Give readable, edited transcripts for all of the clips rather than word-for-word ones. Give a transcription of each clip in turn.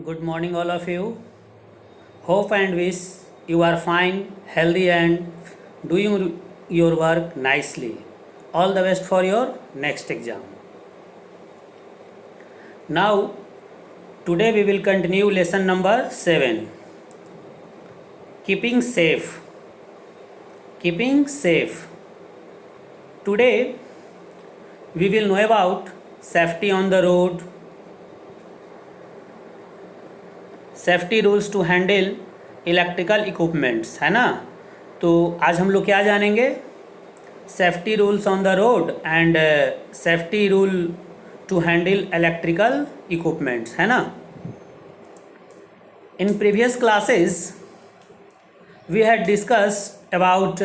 Good morning, all of you. Hope and wish you are fine, healthy, and doing your work nicely. All the best for your next exam. Now, today we will continue lesson number 7, Keeping Safe. Keeping safe. Today we will know about safety on the road, safety rules to handle electrical equipments, है ना। तो आज हम लोग क्या जानेंगे? Safety rules on the road and safety rule to handle electrical equipments, है ना। In previous classes we had discussed about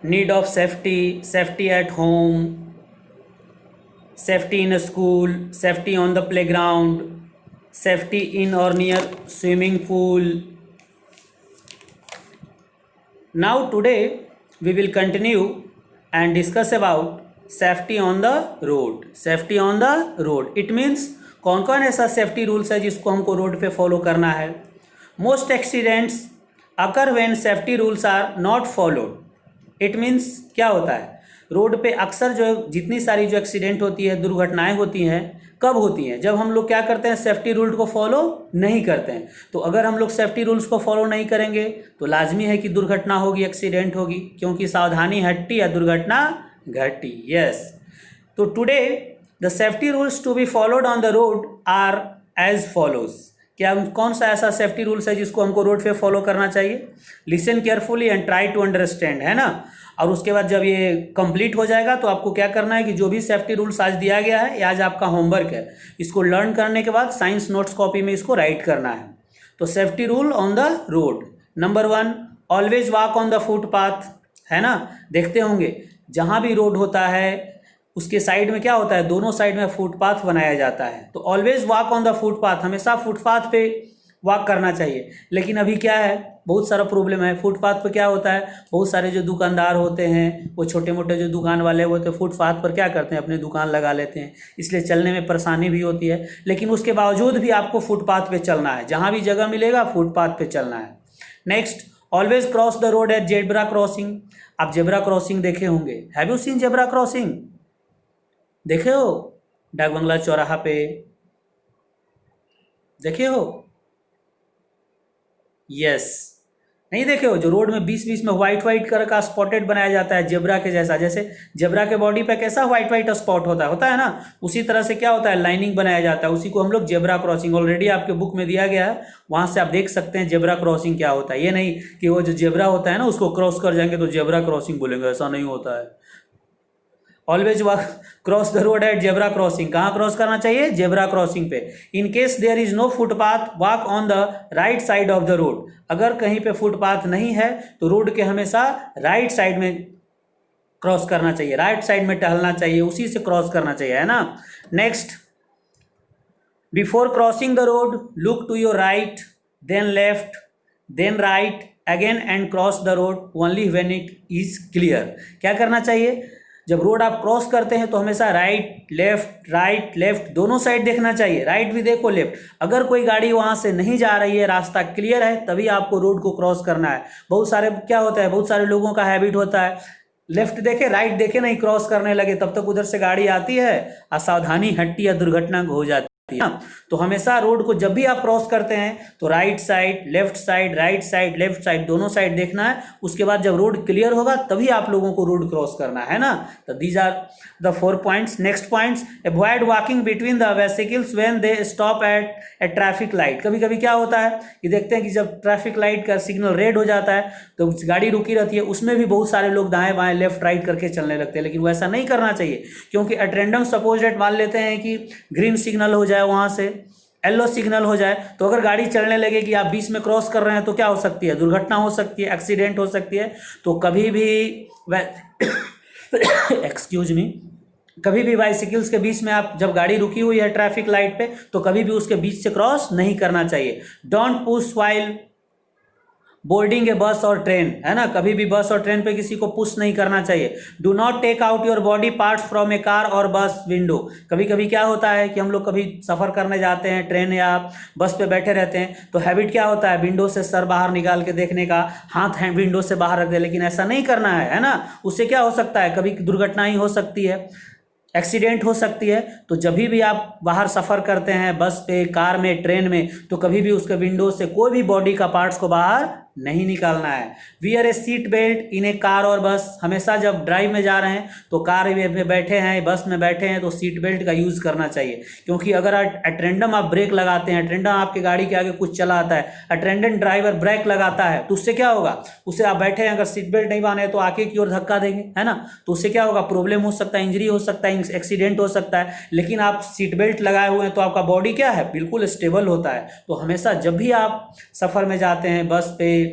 need of safety, safety at home, safety in school, safety on the playground, safety in or near swimming pool. Now today we will continue and discuss about safety on the road. Safety on the road, it means कौन कौन ऐसा safety rules है जिसको हमको road पे follow करना है। Most accidents occur when safety rules are not followed. It means क्या होता है, रोड पे अक्सर जो जितनी सारी जो एक्सीडेंट होती है, दुर्घटनाएं होती हैं, कब होती हैं? जब हम लोग क्या करते हैं, सेफ्टी रूल को फॉलो नहीं करते हैं। तो अगर हम लोग सेफ्टी रूल्स को फॉलो नहीं करेंगे तो लाजमी है कि दुर्घटना होगी, एक्सीडेंट होगी, क्योंकि सावधानी हट्टी या दुर्घटना घटी। यस, तो today the safety rules to be followed on the road are as follows. क्या कौन सा ऐसा सेफ्टी रूल्स है जिसको हमको रोड पे फॉलो करना चाहिए? Listen carefully and try to understand, है ना। और उसके बाद जब ये कंप्लीट हो जाएगा तो आपको क्या करना है कि जो भी सेफ्टी रूल्स आज दिया गया है, ये आज आपका होमवर्क है, इसको लर्न करने के बाद साइंस नोट्स कॉपी में इसको राइट करना है। तो safety rule on the road, number 1, always walk on the footpath, है ना। देखते होंगे जहाँ भी रोड होता है उसके साइड में क्या होता है, दोनों साइड में फुटपाथ बनाया जाता है। तो always walk on the footpath, हमेशा फुटपाथ पे वॉक करना चाहिए। लेकिन अभी क्या है, बहुत सारा प्रॉब्लम है। फुटपाथ पर क्या होता है, बहुत सारे जो दुकानदार होते हैं, वो छोटे मोटे जो दुकान वाले होते हैं, फुटपाथ पर क्या करते हैं, अपनी दुकान लगा लेते हैं, इसलिए चलने में परेशानी भी होती है। लेकिन उसके बावजूद भी आपको फुटपाथ पे चलना है, जहाँ भी जगह मिलेगा फुटपाथ पे चलना है। Next, always cross the road at zebra crossing. आप जेब्रा क्रॉसिंग देखे होंगे, have you seen zebra crossing? देखे हो? डाक बंगला चौराहा पे देखे हो? यस, नहीं देखे हो? जो रोड में बीच बीच में व्हाइट व्हाइट कलर का स्पॉटेड बनाया जाता है जेब्रा के जैसा, जैसे जेब्रा के बॉडी पे कैसा व्हाइट व्हाइट स्पॉट होता है ना, उसी तरह से क्या होता है, लाइनिंग बनाया जाता है, उसी को हम लोग जेब्रा क्रॉसिंग, ऑलरेडी आपके बुक में दिया गया है, वहां से आप देख सकते हैं जेब्रा क्रॉसिंग क्या होता है। ये नहीं कि वो जो जेब्रा होता है ना उसको क्रॉस कर जाएंगे तो जेब्रा क्रॉसिंग बोलेंगे, ऐसा नहीं होता है। Always walk cross the road at zebra crossing, कहाँ क्रॉस करना चाहिए? जेब्रा क्रॉसिंग पे। In case there is no footpath, walk on the right side of the road. अगर कहीं पे फुटपाथ नहीं है तो रोड के हमेशा राइट साइड में क्रॉस करना चाहिए, राइट साइड में टहलना चाहिए, उसी से क्रॉस करना चाहिए, है ना। Next, before crossing the road look to your right, then left, then right again and cross the road only when it is clear. क्या करना चाहिए? जब रोड आप क्रॉस करते हैं तो हमेशा राइट लेफ्ट दोनों साइड देखना चाहिए, राइट भी देखो लेफ्ट। अगर कोई गाड़ी वहां से नहीं जा रही है, रास्ता क्लियर है, तभी आपको रोड को क्रॉस करना है। बहुत सारे क्या होता है, बहुत सारे लोगों का हैबिट होता है, लेफ्ट देखे राइट देखे नहीं, क्रॉस करने लगे, तब तक उधर से गाड़ी आती है, असावधानी हट्टी या दुर्घटना हो जाती है। तो हमेशा रोड को जब भी आप क्रॉस करते हैं तो right side, left side, right side, left side दोनों साइड देखना है। उसके बाद जब रोड क्लियर होगा तभी आप लोगों को रोड क्रॉस करना है ना। तो these are the 4 points. Next points, avoid walking between the vehicles when they stop at a traffic light. कभी कभी क्या होता है कि देखते हैं कि जब ट्रैफिक लाइट का सिग्नल रेड हो जाता है तो गाड़ी रुकी रहती है, उसमें भी बहुत सारे लोग दाएं बाएं लेफ्ट राइट करके चलने लगते हैं। लेकिन वैसा नहीं करना चाहिए, क्योंकि एट रैंडम सपोज डेट मान लेते हैं कि ग्रीन सिग्नल हो जाए, वहां से येलो सिग्नल हो जाए, तो अगर गाड़ी चलने लगे कि आप बीच में क्रॉस कर रहे हैं तो क्या हो सकती है, दुर्घटना हो सकती है, एक्सीडेंट हो सकती है। तो कभी भी एक्सक्यूज मी, कभी भी बाइसिकल्स के बीच में आप जब गाड़ी रुकी हुई है ट्रैफिक लाइट पे तो कभी भी उसके बीच से क्रॉस नहीं करना चाहिए। डोंट पुश बोर्डिंग ए बस और ट्रेन, है ना, कभी भी बस और ट्रेन पे किसी को पुश नहीं करना चाहिए। Do not take out your body parts from a car और बस विंडो। कभी कभी क्या होता है कि हम लोग कभी सफ़र करने जाते हैं, ट्रेन या बस पे बैठे रहते हैं, तो हैबिट क्या होता है, विंडो से सर बाहर निकाल के देखने का, हाथ हैंड विंडो से बाहर रख दे, लेकिन ऐसा नहीं करना है ना। उससे क्या हो सकता है, कभी दुर्घटना ही हो सकती है, एक्सीडेंट हो सकती है। तो जब भी आप बाहर सफ़र करते हैं, बस पे, कार में, ट्रेन में, तो कभी भी उसके विंडो से कोई भी बॉडी का पार्ट्स को बाहर नहीं निकालना है। Wear A seat belt in A car और बस। हमेशा जब ड्राइव में जा रहे हैं तो कार में बैठे हैं, बस में बैठे हैं, तो सीट बेल्ट का यूज़ करना चाहिए। क्योंकि अगर एट रैंडम आप ब्रेक लगाते हैं, एट रैंडम आपके गाड़ी के आगे कुछ चला आता है, एट रैंडम ड्राइवर ब्रेक लगाता है, तो उससे क्या होगा, उससे आप बैठे हैं, अगर सीट बेल्ट नहीं बांधे तो आगे की ओर धक्का देंगे, है ना, तो उससे क्या होगा, प्रॉब्लम हो सकता है, इंजरी हो सकता है, एक्सीडेंट हो सकता है। लेकिन आप सीट बेल्ट लगाए हुए हैं तो आपका बॉडी क्या है, बिल्कुल स्टेबल होता है। तो हमेशा जब भी आप सफ़र में जाते हैं, बस पे,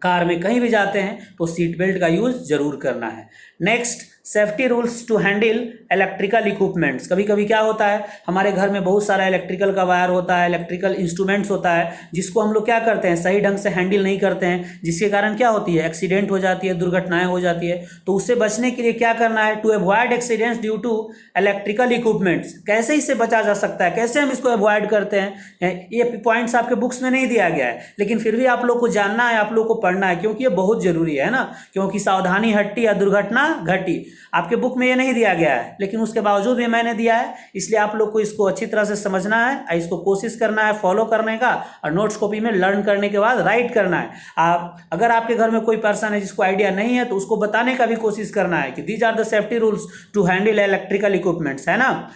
कार में, कहीं भी जाते हैं, तो सीट बेल्ट का यूज़ जरूर करना है। Next, safety rules to handle electrical equipments. कभी कभी क्या होता है, हमारे घर में बहुत सारा इलेक्ट्रिकल का वायर होता है, इलेक्ट्रिकल इंस्ट्रूमेंट्स होता है, जिसको हम लोग क्या करते हैं, सही ढंग से हैंडल नहीं करते हैं, जिसके कारण क्या होती है, एक्सीडेंट हो जाती है, दुर्घटनाएं हो जाती है। तो उससे बचने के लिए क्या करना है, to avoid accidents due to electrical equipments. कैसे इससे बचा जा सकता है, कैसे हम इसको अवॉइड करते हैं, ये पॉइंट्स आपके बुक्स में नहीं दिया गया है, लेकिन फिर भी आप लोग को जानना है, आप लोग को पढ़ना है, क्योंकि ये बहुत जरूरी है ना। क्योंकि सावधानी हट्टी या दुर्घटना घटी, आपके बुक में ये नहीं दिया गया है, लेकिन उसके बावजूद भी मैंने दिया है, इसलिए आप लोग को इसको अच्छी तरह से समझना है, इसको कोशिश करना है फॉलो करने का, और नोट्स कॉपी में लर्न करने के बाद राइट करना है। आप अगर आपके घर में कोई पर्सन है जिसको आइडिया नहीं है, तो उसको बताने का भी कोशिश करना है कि these are the safety rules to handle electrical equipments, है ना।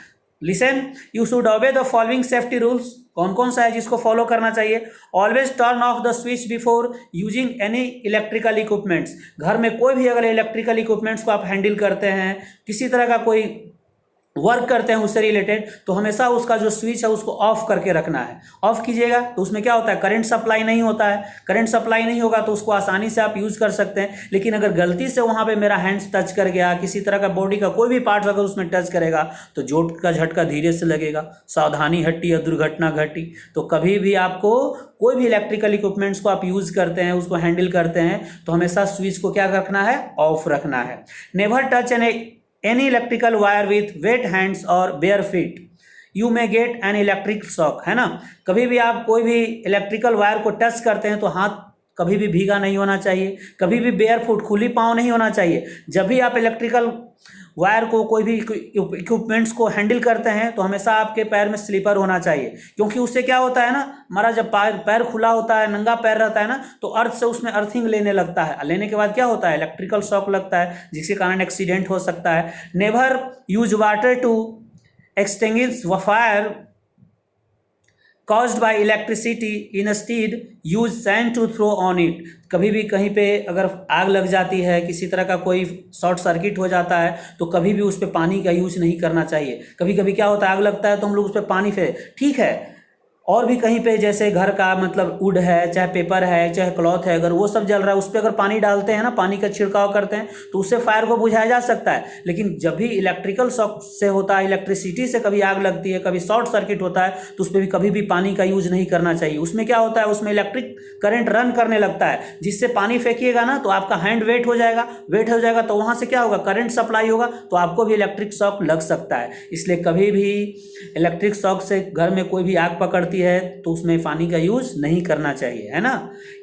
Listen, you should obey the following safety rules. कौन कौन सा है जिसको फॉलो करना चाहिए। Always turn off the switch before using any electrical equipments. घर में कोई भी अगर इलेक्ट्रिकल इक्विपमेंट्स को आप हैंडल करते हैं, किसी तरह का कोई वर्क करते हैं उससे रिलेटेड, तो हमेशा उसका जो स्विच है उसको ऑफ करके रखना है। ऑफ कीजिएगा तो उसमें क्या होता है, करंट सप्लाई नहीं होता है, करंट सप्लाई नहीं होगा तो उसको आसानी से आप यूज़ कर सकते हैं। लेकिन अगर गलती से वहाँ पे मेरा हैंड्स टच कर गया, किसी तरह का बॉडी का कोई भी पार्ट अगर उसमें टच करेगा, तो चोट का झटका धीरे से लगेगा, सावधानी हटी या दुर्घटना घटी। तो कभी भी आपको कोई भी इलेक्ट्रिकल इक्विपमेंट्स को आप यूज़ करते हैं, उसको हैंडल करते हैं, तो हमेशा स्विच को क्या रखना है, ऑफ रखना है। Never touch any electrical wire with wet hands or bare feet, you may get an electric shock, है ना। कभी भी आप कोई भी इलेक्ट्रिकल वायर को टच करते हैं तो हाथ कभी भी भीगा नहीं होना चाहिए, कभी भी बेयर फुट, खुली पाँव नहीं होना चाहिए। जब भी आप इलेक्ट्रिकल वायर को, कोई भी इक्विपमेंट्स को हैंडल करते हैं, तो हमेशा आपके पैर में स्लीपर होना चाहिए। क्योंकि उससे क्या होता है ना, हमारा जब पैर खुला होता है, नंगा पैर रहता है ना, तो अर्थ से उसमें अर्थिंग लेने लगता है, लेने के बाद क्या होता है, इलेक्ट्रिकल शॉक लगता है, जिसके कारण एक्सीडेंट हो सकता है। Never use water to extinguish fire caused by electricity, instead use sand to throw on it। कभी भी कहीं पे अगर आग लग जाती है, किसी तरह का कोई शॉर्ट सर्किट हो जाता है, तो कभी भी उस पर पानी का यूज नहीं करना चाहिए। कभी कभी क्या होता है, आग लगता है तो हम लोग उस पर पानी फेंक, ठीक है, और भी कहीं पे जैसे घर का मतलब वुड है, चाहे पेपर है, चाहे क्लॉथ है, अगर वो सब जल रहा है, उस पर अगर पानी डालते हैं ना, पानी का छिड़काव करते हैं, तो उससे फायर को बुझाया जा सकता है। लेकिन जब भी इलेक्ट्रिकल शॉक से होता है, इलेक्ट्रिसिटी से कभी आग लगती है, कभी शॉर्ट सर्किट होता है, तो उस पर भी कभी भी पानी का यूज नहीं करना चाहिए। उसमें क्या होता है, उसमें इलेक्ट्रिक करंट रन करने लगता है, जिससे पानी फेंकिएगा ना तो आपका हैंड वेट हो जाएगा, वेट हो जाएगा तो वहाँ से क्या होगा, करंट सप्लाई होगा, तो आपको भी इलेक्ट्रिक शॉक लग सकता है। इसलिए कभी भी इलेक्ट्रिक शॉक से घर में कोई भी आग पकड़ती है तो उसमें पानी का यूज नहीं करना चाहिए, है ना।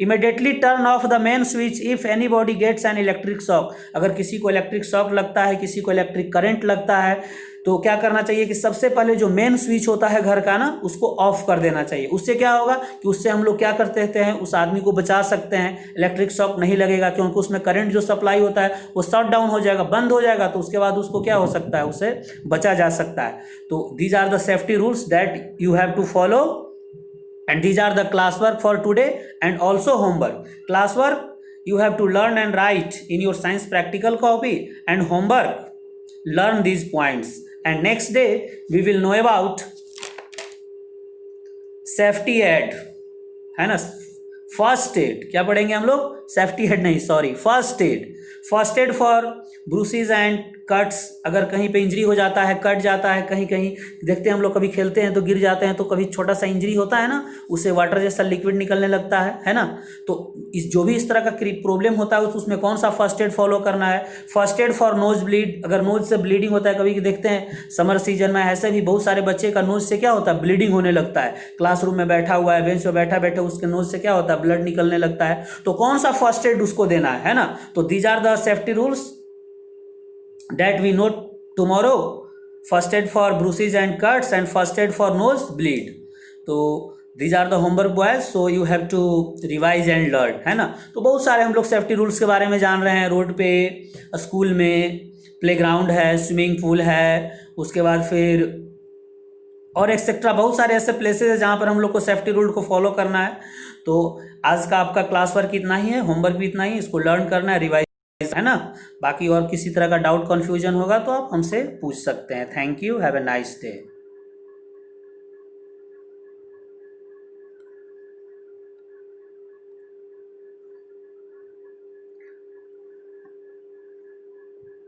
Immediately turn off the main switch if anybody gets an electric shock. अगर किसी को इलेक्ट्रिक शॉक लगता है, किसी को इलेक्ट्रिक करंट लगता है, तो क्या करना चाहिए कि सबसे पहले जो मेन स्विच होता है घर का ना, उसको ऑफ कर देना चाहिए। उससे क्या होगा कि उससे हम लोग क्या करते हैं, उस आदमी को बचा सकते हैं, इलेक्ट्रिक शॉक नहीं लगेगा, क्योंकि उसमें करंट जो सप्लाई होता है वो शट डाउन हो जाएगा, बंद हो जाएगा, तो उसके बाद उसको क्या हो सकता है, उससे बचा जा सकता है। तो these are the safety rules that you have to follow, and these are the classwork for today and also homework. Classwork you have to learn and write in your science practical copy, and homework learn these points, and next day we will know about safety aid, है ना, first aid. क्या पढ़ेंगे हम लोग, safety head नहीं, sorry, first aid. First aid for bruises and cuts, अगर कहीं पे इंजरी हो जाता है, कट जाता है, कहीं कहीं देखते हैं हम लोग, कभी खेलते हैं तो गिर जाते हैं, तो कभी छोटा सा इंजरी होता है ना, उससे वाटर जैसा लिक्विड निकलने लगता है ना। तो इस जो भी इस तरह का प्रॉब्लम होता है उसमें कौन सा फर्स्ट एड फॉलो करना है? First aid for nose bleed, अगर नोज से ब्लीडिंग होता है, कभी देखते हैं समर सीजन में ऐसे भी बहुत सारे बच्चे का नोज से क्या होता है, ब्लीडिंग होने लगता है। क्लासरूम में बैठा हुआ है, बेंच पे बैठा बैठे उसके नोज से क्या होता है, ब्लड निकलने लगता है। तो कौन सा फर्स्ट एड उसको देना है ना? तो these are the safety rules that we know tomorrow. First aid for bruises and cuts and first aid for nose bleed. तो these are the homework boys, so you have to revise and learn, है ना। तो बहुत सारे हम लोग safety rules के बारे में जान रहे हैं। रोड पे, स्कूल में, प्लेग्राउंड है, स्विमिंग पूल है, उसके बाद फिर और एक्सेट्रा बहुत सारे ऐसे प्लेसेस हैं जहाँ पर हम लोग को सेफ्टी रूल को फॉलो करना है। तो आज का आपका क्लास वर्क इतना ही है, होमवर्क भी इतना ही, इसको लर्न करना है, रिवाइज, है ना। बाकी और किसी तरह का डाउट कन्फ्यूजन होगा तो आप हमसे पूछ सकते हैं। Thank you, have a nice day.